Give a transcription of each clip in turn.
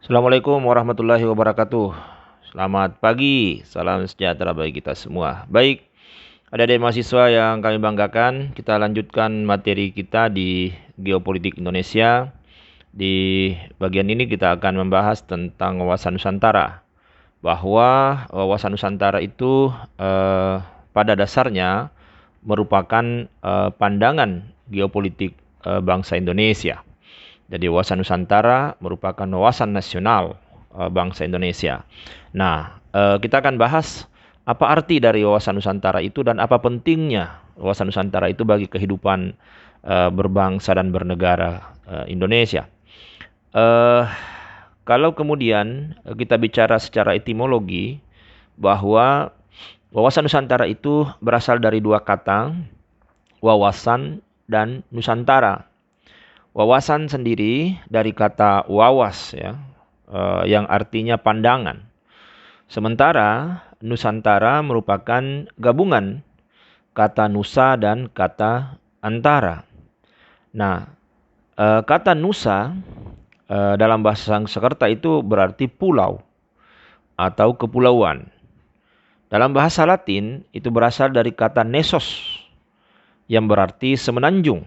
Assalamualaikum warahmatullahi wabarakatuh. Selamat pagi, salam sejahtera bagi kita semua. Baik, adik-adik mahasiswa yang kami banggakan, kita lanjutkan materi kita di geopolitik Indonesia. Di bagian ini kita akan membahas tentang wawasan Nusantara. Bahwa wawasan Nusantara itu pada dasarnya merupakan pandangan geopolitik bangsa Indonesia. Jadi wawasan Nusantara merupakan wawasan nasional bangsa Indonesia. Nah, kita akan bahas apa arti dari wawasan Nusantara itu dan apa pentingnya wawasan Nusantara itu bagi kehidupan berbangsa dan bernegara Indonesia. Eh, Kalau kemudian kita bicara secara etimologi bahwa wawasan Nusantara itu berasal dari dua kata, wawasan dan Nusantara. Wawasan sendiri dari kata wawas ya, yang artinya pandangan. Sementara Nusantara merupakan gabungan kata Nusa dan kata Antara. Nah, kata Nusa dalam bahasa Sanskerta itu berarti pulau atau kepulauan. Dalam bahasa Latin itu berasal dari kata nesos yang berarti semenanjung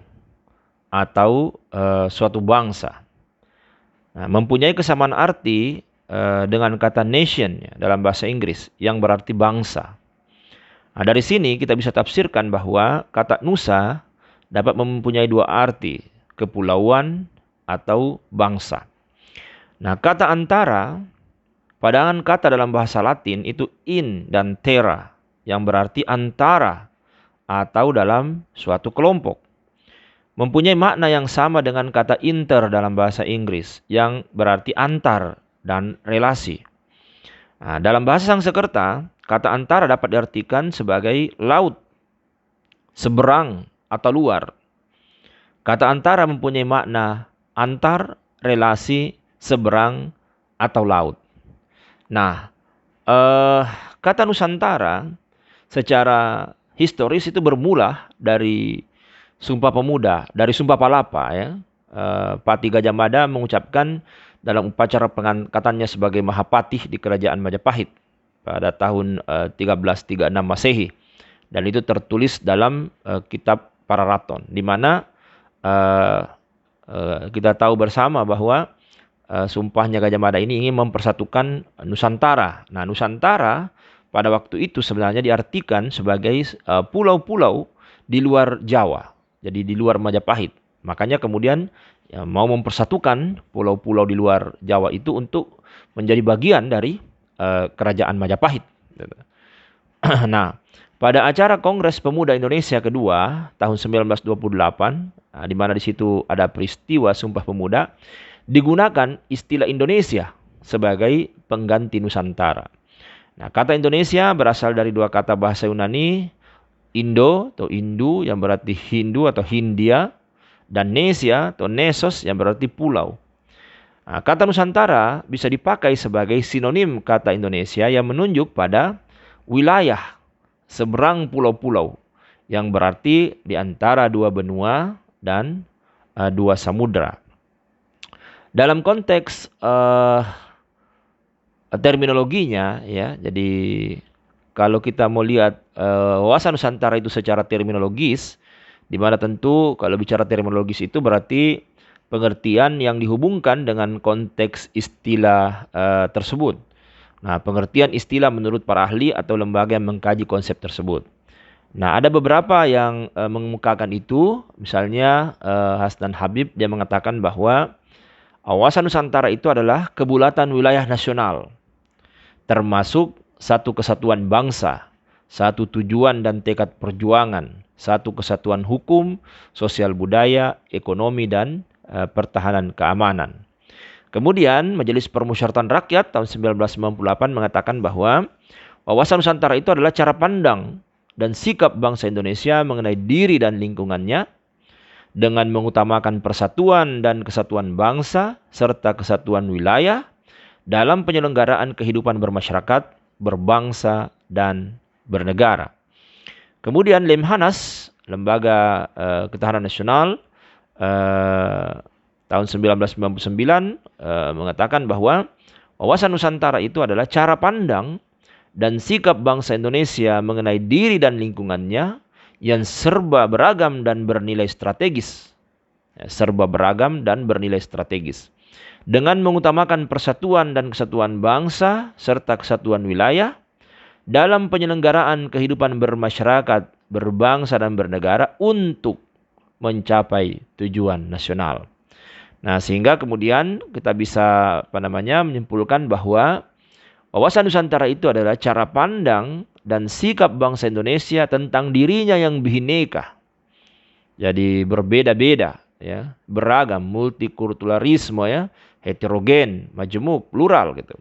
atau suatu bangsa. Nah, mempunyai kesamaan arti dengan kata nation ya, dalam bahasa Inggris yang berarti bangsa. Nah, dari sini kita bisa tafsirkan bahwa kata Nusa dapat mempunyai dua arti, kepulauan atau bangsa. Nah, kata antara, padangan kata dalam bahasa Latin itu in dan terra yang berarti antara atau dalam suatu kelompok. Mempunyai makna yang sama dengan kata inter dalam bahasa Inggris yang berarti antar dan relasi. Nah, dalam bahasa Sanskerta, kata antara dapat diartikan sebagai laut, seberang atau luar. Kata antara mempunyai makna antar, relasi, seberang atau laut. Nah, kata Nusantara secara historis itu bermula dari Sumpah Pemuda, dari Sumpah Palapa ya. Patih Gajah Mada mengucapkan dalam upacara pengangkatannya sebagai Mahapatih di Kerajaan Majapahit pada tahun 1336 Masehi. Dan itu tertulis dalam kitab Pararaton, di mana kita tahu bersama bahwa sumpahnya Gajah Mada ini ingin mempersatukan Nusantara. Nah, Nusantara pada waktu itu sebenarnya diartikan sebagai pulau-pulau di luar Jawa. Jadi di luar Majapahit. Makanya kemudian ya, mau mempersatukan pulau-pulau di luar Jawa itu untuk menjadi bagian dari kerajaan Majapahit. Nah, pada acara Kongres Pemuda Indonesia kedua tahun 1928, di mana di situ ada peristiwa Sumpah Pemuda, digunakan istilah Indonesia sebagai pengganti Nusantara. Nah, kata Indonesia berasal dari dua kata bahasa Yunani, Indo atau Hindu yang berarti Hindu atau Hindia, dan Nesia atau Nesos yang berarti pulau. Nah, kata Nusantara bisa dipakai sebagai sinonim kata Indonesia yang menunjuk pada wilayah seberang pulau-pulau yang berarti di antara dua benua dan dua samudra. Dalam konteks terminologinya ya, jadi kalau kita mau lihat wawasan Nusantara itu secara terminologis, di mana tentu kalau bicara terminologis itu berarti pengertian yang dihubungkan dengan konteks istilah tersebut. Nah, pengertian istilah menurut para ahli atau lembaga yang mengkaji konsep tersebut. Nah, ada beberapa yang mengemukakan itu, misalnya Hasnan Habib, dia mengatakan bahwa wawasan Nusantara itu adalah kebulatan wilayah nasional, termasuk satu kesatuan bangsa, satu tujuan dan tekad perjuangan, satu kesatuan hukum, sosial budaya, ekonomi, dan pertahanan keamanan. Kemudian Majelis Permusyawaratan Rakyat tahun 1998 mengatakan bahwa wawasan Nusantara itu adalah cara pandang dan sikap bangsa Indonesia mengenai diri dan lingkungannya dengan mengutamakan persatuan dan kesatuan bangsa serta kesatuan wilayah dalam penyelenggaraan kehidupan bermasyarakat, berbangsa, dan bernegara. Kemudian Lemhanas, Lembaga Ketahanan Nasional, tahun 1999 mengatakan bahwa wawasan Nusantara itu adalah cara pandang dan sikap bangsa Indonesia mengenai diri dan lingkungannya yang serba beragam dan bernilai strategis. Serba beragam dan bernilai strategis. Dengan mengutamakan persatuan dan kesatuan bangsa serta kesatuan wilayah dalam penyelenggaraan kehidupan bermasyarakat, berbangsa dan bernegara untuk mencapai tujuan nasional. Nah, sehingga kemudian kita bisa menyimpulkan bahwa wawasan Nusantara itu adalah cara pandang dan sikap bangsa Indonesia tentang dirinya yang bhinneka. Jadi berbeda-beda, ya, beragam, multikulturalisme, ya, heterogen, majemuk, plural gitu.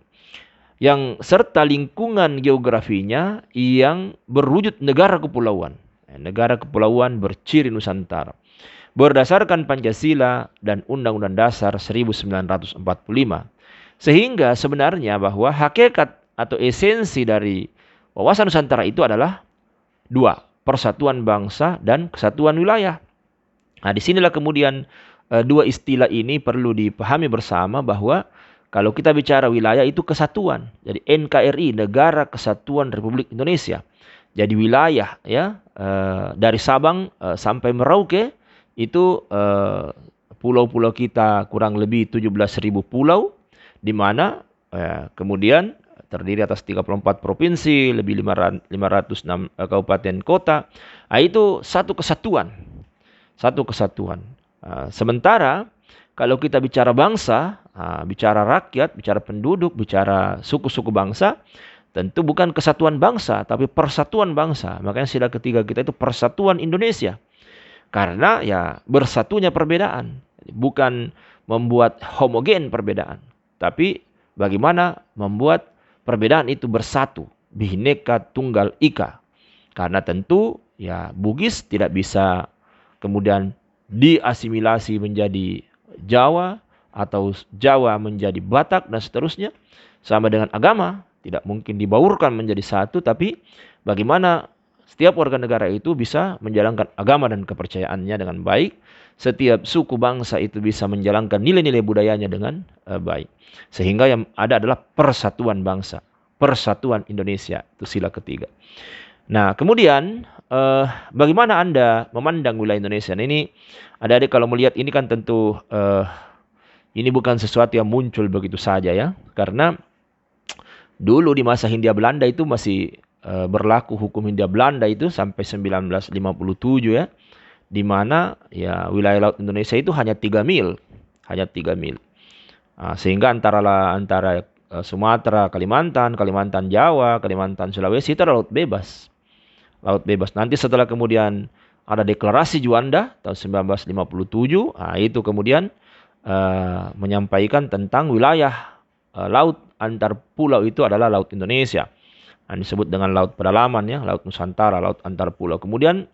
Yang serta lingkungan geografinya yang berwujud negara kepulauan. Negara kepulauan berciri Nusantara. Berdasarkan Pancasila dan Undang-Undang Dasar 1945. Sehingga sebenarnya bahwa hakikat atau esensi dari wawasan Nusantara itu adalah dua, persatuan bangsa dan kesatuan wilayah. Nah, disinilah kemudian dua istilah ini perlu dipahami bersama bahwa kalau kita bicara wilayah itu kesatuan. Jadi NKRI, Negara Kesatuan Republik Indonesia. Jadi wilayah, ya, dari Sabang sampai Merauke itu pulau-pulau kita kurang lebih 17.000 pulau, di mana kemudian terdiri atas 34 provinsi, lebih 506 kabupaten kota. Nah, itu satu kesatuan. Satu kesatuan. Sementara kalau kita bicara bangsa, bicara rakyat, bicara penduduk, bicara suku-suku bangsa, tentu bukan kesatuan bangsa, tapi persatuan bangsa. Makanya sila ketiga kita itu persatuan Indonesia. Karena ya bersatunya perbedaan. Bukan membuat homogen perbedaan. Tapi bagaimana membuat perbedaan itu bersatu. Bhinneka Tunggal Ika. Karena tentu ya Bugis tidak bisa kemudian diasimilasi menjadi Jawa. Atau Jawa menjadi Batak dan seterusnya. Sama dengan agama. Tidak mungkin dibaurkan menjadi satu. Tapi bagaimana setiap warga negara itu bisa menjalankan agama dan kepercayaannya dengan baik. Setiap suku bangsa itu bisa menjalankan nilai-nilai budayanya dengan baik. Sehingga yang ada adalah persatuan bangsa. Persatuan Indonesia. Itu sila ketiga. Nah, kemudian bagaimana Anda memandang wilayah Indonesia? Nah, ini adik-adik kalau melihat ini kan tentu ini bukan sesuatu yang muncul begitu saja, ya. Karena dulu di masa Hindia Belanda itu masih berlaku hukum Hindia Belanda itu sampai 1957, ya, di mana ya wilayah laut Indonesia itu hanya 3 mil, sehingga antara Sumatera, Kalimantan Jawa, Kalimantan Sulawesi itu adalah laut bebas. Nanti setelah kemudian ada deklarasi Juanda tahun 1957, itu kemudian menyampaikan tentang wilayah laut antar pulau itu adalah laut Indonesia. Disebut dengan laut pedalaman, ya, laut Nusantara, laut antar pulau. Kemudian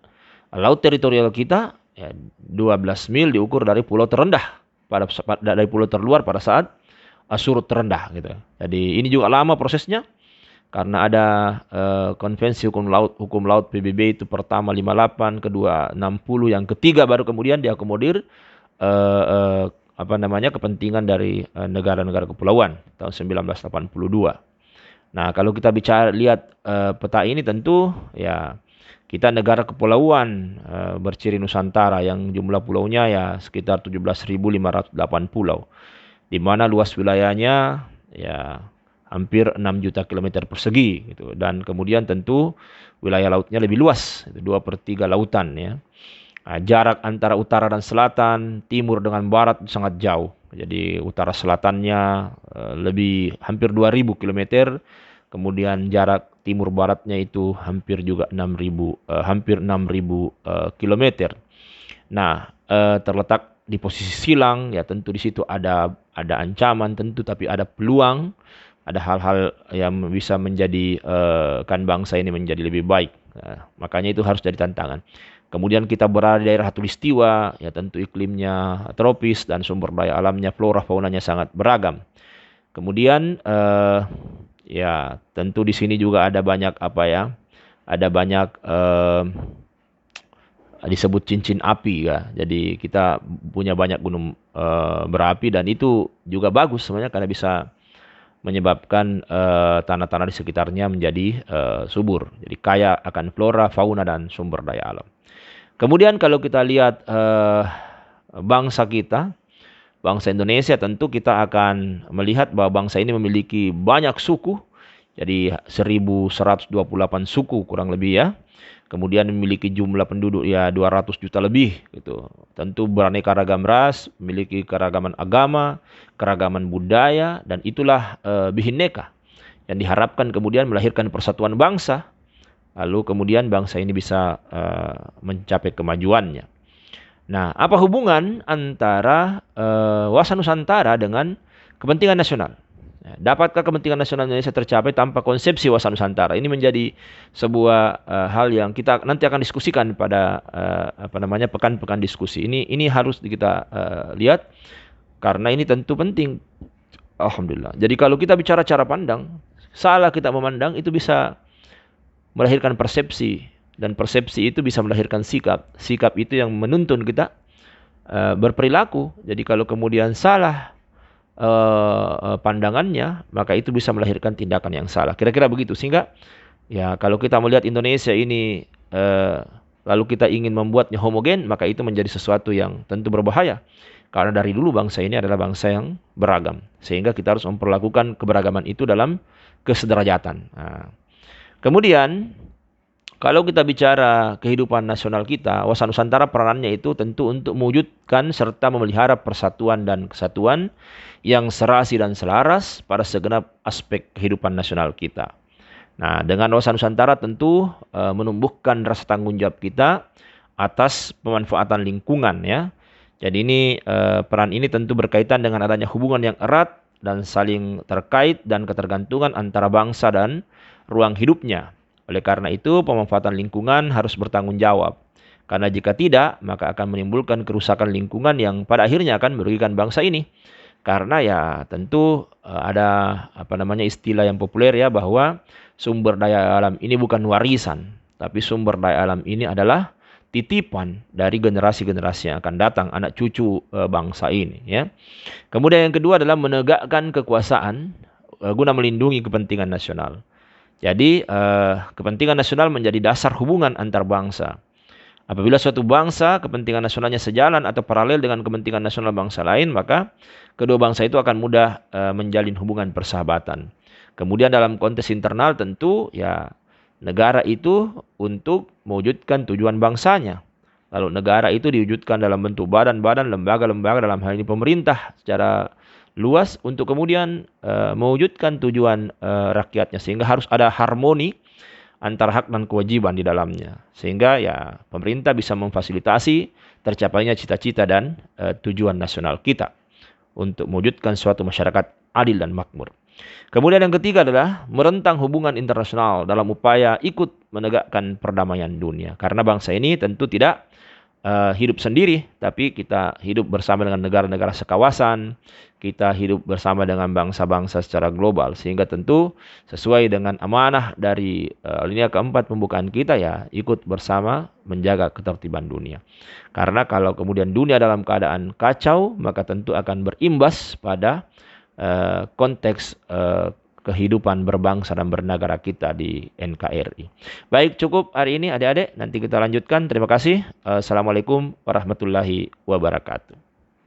laut teritorial kita ya, 12 mil diukur dari pulau terendah dari pulau terluar pada saat surut terendah gitu. Jadi ini juga lama prosesnya karena ada konvensi hukum laut PBB itu pertama 58, kedua 60, yang ketiga baru kemudian diakomodir kepentingan dari negara-negara kepulauan tahun 1982. Nah, kalau kita lihat peta ini tentu ya kita negara kepulauan berciri Nusantara yang jumlah pulaunya ya sekitar 17.508 pulau. Di mana luas wilayahnya ya hampir 6 juta kilometer persegi gitu. Dan kemudian tentu wilayah lautnya lebih luas, 2/3 lautan, ya. Nah, jarak antara utara dan selatan, timur dengan barat sangat jauh. Jadi utara selatannya lebih hampir 2.000 kilometer. Kemudian jarak timur baratnya itu hampir juga 6.000 kilometer. Nah, terletak di posisi silang, ya tentu di situ ada ancaman tentu, tapi ada peluang, ada hal-hal yang bisa menjadikan bangsa ini menjadi lebih baik. Nah, makanya itu harus jadi tantangan. Kemudian kita berada di daerah khatulistiwa, ya tentu iklimnya tropis dan sumber daya alamnya, flora faunanya sangat beragam. Kemudian ya tentu di sini juga ada banyak disebut cincin api ya. Jadi kita punya banyak gunung berapi dan itu juga bagus sebenarnya karena bisa menyebabkan tanah-tanah di sekitarnya menjadi subur. Jadi kaya akan flora, fauna dan sumber daya alam. Kemudian kalau kita lihat bangsa kita, bangsa Indonesia, tentu kita akan melihat bahwa bangsa ini memiliki banyak suku. Jadi 1128 suku kurang lebih ya. Kemudian memiliki jumlah penduduk ya 200 juta lebih gitu. Tentu beraneka ragam ras, memiliki keragaman agama, keragaman budaya, dan itulah Bhinneka yang diharapkan kemudian melahirkan persatuan bangsa. Lalu kemudian bangsa ini bisa mencapai kemajuannya. Nah, apa hubungan antara wawasan Nusantara dengan kepentingan nasional? Dapatkah kepentingan nasional Indonesia tercapai tanpa konsepsi wawasan Nusantara? Ini menjadi sebuah hal yang kita nanti akan diskusikan pada pekan-pekan diskusi. Ini harus kita lihat karena ini tentu penting. Alhamdulillah. Jadi kalau kita bicara cara pandang, salah kita memandang itu bisa melahirkan persepsi dan persepsi itu bisa melahirkan sikap. Sikap itu yang menuntun kita berperilaku. Jadi kalau kemudian salah pandangannya, maka itu bisa melahirkan tindakan yang salah. Kira-kira begitu. Sehingga ya kalau kita melihat Indonesia ini lalu kita ingin membuatnya homogen, maka itu menjadi sesuatu yang tentu berbahaya. Karena dari dulu bangsa ini adalah bangsa yang beragam. Sehingga kita harus memperlakukan keberagaman itu dalam kesederajatan. Nah, kemudian kalau kita bicara kehidupan nasional kita, wawasan Nusantara peranannya itu tentu untuk mewujudkan serta memelihara persatuan dan kesatuan yang serasi dan selaras pada segenap aspek kehidupan nasional kita. Nah, dengan wawasan Nusantara tentu menumbuhkan rasa tanggung jawab kita atas pemanfaatan lingkungan ya. Jadi ini peran ini tentu berkaitan dengan adanya hubungan yang erat dan saling terkait dan ketergantungan antara bangsa dan ruang hidupnya. Oleh karena itu, pemanfaatan lingkungan harus bertanggung jawab. Karena jika tidak, maka akan menimbulkan kerusakan lingkungan yang pada akhirnya akan merugikan bangsa ini. Karena ya tentu ada istilah yang populer ya bahwa sumber daya alam ini bukan warisan, tapi sumber daya alam ini adalah titipan dari generasi-generasi yang akan datang, anak cucu bangsa ini ya. Kemudian yang kedua adalah menegakkan kekuasaan guna melindungi kepentingan nasional. Jadi kepentingan nasional menjadi dasar hubungan antar bangsa. Apabila suatu bangsa kepentingan nasionalnya sejalan atau paralel dengan kepentingan nasional bangsa lain, maka kedua bangsa itu akan mudah menjalin hubungan persahabatan. Kemudian dalam konteks internal tentu ya negara itu untuk mewujudkan tujuan bangsanya. Lalu negara itu diwujudkan dalam bentuk badan-badan, lembaga-lembaga, dalam hal ini pemerintah secara luas untuk kemudian mewujudkan tujuan rakyatnya, sehingga harus ada harmoni antara hak dan kewajiban di dalamnya, sehingga ya pemerintah bisa memfasilitasi tercapainya cita-cita dan tujuan nasional kita untuk mewujudkan suatu masyarakat adil dan makmur. Kemudian yang ketiga adalah merentang hubungan internasional dalam upaya ikut menegakkan perdamaian dunia, karena bangsa ini tentu tidak hidup sendiri, tapi kita hidup bersama dengan negara-negara sekawasan, kita hidup bersama dengan bangsa-bangsa secara global, sehingga tentu sesuai dengan amanah dari linia keempat pembukaan kita ya, ikut bersama menjaga ketertiban dunia. Karena kalau kemudian dunia dalam keadaan kacau, maka tentu akan berimbas pada konteks kehidupan berbangsa dan bernegara kita di NKRI. Baik, cukup hari ini adik-adik. Nanti kita lanjutkan. Terima kasih. Assalamualaikum warahmatullahi wabarakatuh.